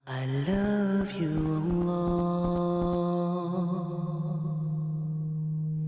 I love you, Allah.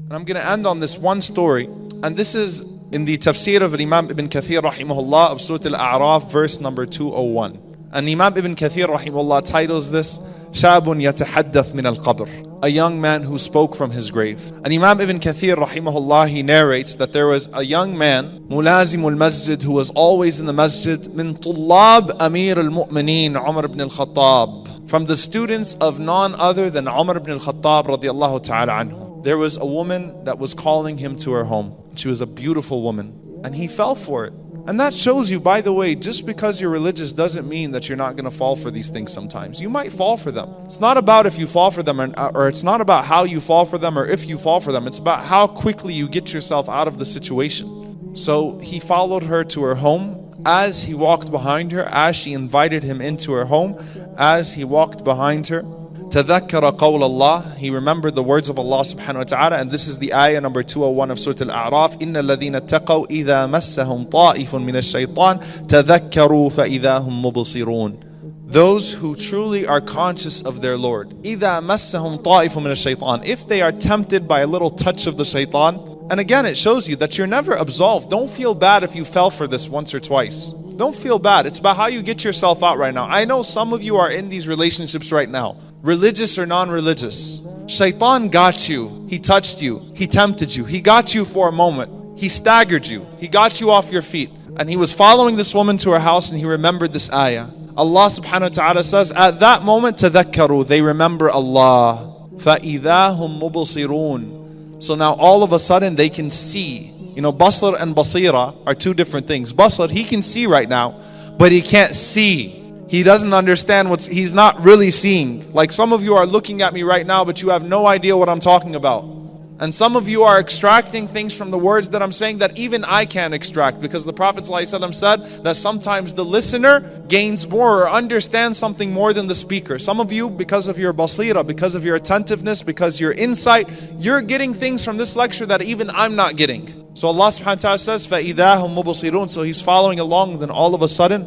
And I'm going to end on this one story. And this is in the tafsir of Imam Ibn Kathir rahimahullah of Surah Al-A'raf, verse number 201. And Imam Ibn Kathir rahimahullah titles this, Shabun yatahaddath min al-qabr. A young man who spoke from his grave. And Imam Ibn Kathir rahimahullah, he narrates that there was a young man, mulazimul masjid, who was always in the masjid, min tullab amir al-mu'mineen, Omar ibn al-Khattab. From the students of none other than Omar ibn al-Khattab radiallahu ta'ala anhu. There was a woman that was calling him to her home. She was a beautiful woman. And he fell for it. And that shows you, by the way, just because you're religious doesn't mean that you're not going to fall for these things sometimes. You might fall for them. It's not about if you fall for them, or it's not about how you fall for them or if you fall for them. It's about how quickly you get yourself out of the situation. So he followed her to her home. As he walked behind her, as she invited him into her home, as he walked behind her, تذكر قول الله, he remembered the words of Allah subhanahu wa ta'ala, and this is the ayah number 201 of Surah Al-A'raf. إِنَّ الَّذِينَ اتَّقَوْا إِذَا مَسَّهُمْ طَائِفٌ مِنَ الشَّيْطَانِ تَذَكَّرُوا فَإِذَا هُمْ مُبْصِرُونَ. Those who truly are conscious of their Lord. إِذَا مَسَّهُمْ طَائِفٌ مِنَ الشَّيْطَانِ. If they are tempted by a little touch of the shaitan. And again, it shows you that you're never absolved. Don't feel bad if you fell for this once or twice. Don't feel bad. It's about how you get yourself out right now. I know some of you are in these relationships right now, religious or non-religious. Shaitan got you. He touched you. He tempted you. He got you for a moment. He staggered you. He got you off your feet. And he was following this woman to her house, and he remembered this ayah. Allah subhanahu wa ta'ala says, at that moment, تَذَكَّرُوا, they remember Allah. فَإِذَا هُمْ مُبْصِرُونَ. So now all of a sudden they can see. You know, basar and basira are two different things. Basar, he can see right now, but he can't see. He doesn't understand he's not really seeing. Like some of you are looking at me right now, but you have no idea what I'm talking about. And some of you are extracting things from the words that I'm saying that even I can't extract, because the Prophet ﷺ said that sometimes the listener gains more or understands something more than the speaker. Some of you, because of your basira, because of your attentiveness, because your insight, you're getting things from this lecture that even I'm not getting. So Allah subhanahu wa ta'ala says, فَإِذَا هُمْ مُبْصِرُونَ. So he's following along, then all of a sudden,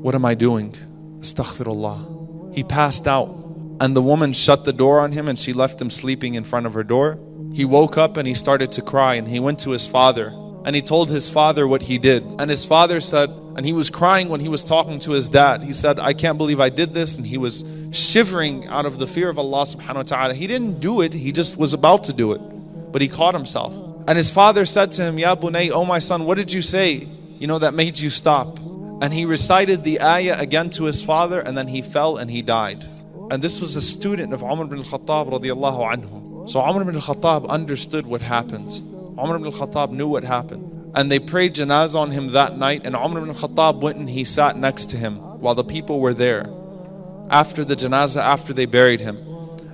what am I doing? Astaghfirullah. He passed out. And the woman shut the door on him, and she left him sleeping in front of her door. He woke up and he started to cry, and he went to his father. And he told his father what he did. And his father said, and he was crying when he was talking to his dad. He said, I can't believe I did this. And he was shivering out of the fear of Allah subhanahu wa ta'ala. He didn't do it, he just was about to do it. But he caught himself. And his father said to him, Ya bunay, oh my son, what did you say, that made you stop? And he recited the ayah again to his father, and then he fell and he died. And this was a student of Umar ibn al-Khattab radiallahu anhu. So Umar ibn al-Khattab understood what happened. Umar ibn al-Khattab knew what happened. And they prayed janazah on him that night, and Umar ibn al-Khattab went and he sat next to him while the people were there. After the janazah, after they buried him.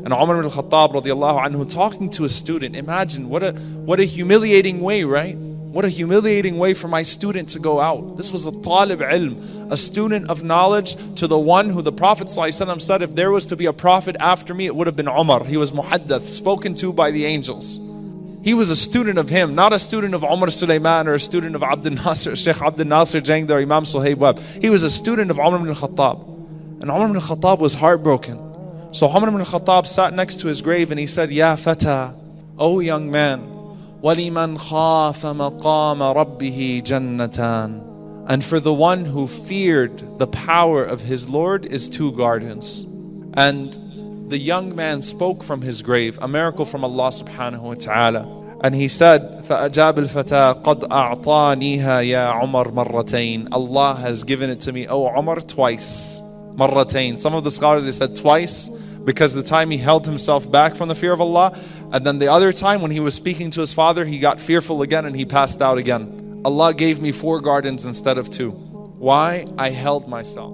And Umar ibn al-Khattab radiallahu anhu talking to a student. Imagine, what a humiliating way, right? What a humiliating way for my student to go out. This was a talib ilm, a student of knowledge, to the one who the Prophet ﷺ said, if there was to be a prophet after me, it would have been Umar. He was muhaddath, spoken to by the angels. He was a student of him, not a student of Omar Suleiman or a student of Abdul Nasir, Sheikh Abdul Nasir Jangd or Imam Suhaib Wab. He was a student of Umar ibn al-Khattab. And Umar ibn al-Khattab was heartbroken. So Umar ibn al-Khattab sat next to his grave and he said, Ya fata, O young man, وَلِمَنْ خَافَ مَقَامَ رَبِّهِ جَنَّتَانِ. And for the one who feared the power of his Lord is two gardens. And the young man spoke from his grave, a miracle from Allah subhanahu wa ta'ala. And he said, فَأَجَابَ الْفَتَى قَدْ أَعْطَانِيهَا يَا عُمَرْ مَرَّتَيْنِ. Allah has given it to me, O Umar, twice. Marratain. Some of the scholars, they said twice, because the time he held himself back from the fear of Allah, and then the other time when he was speaking to his father, he got fearful again and he passed out again. Allah gave me 4 gardens instead of 2. Why? I held myself.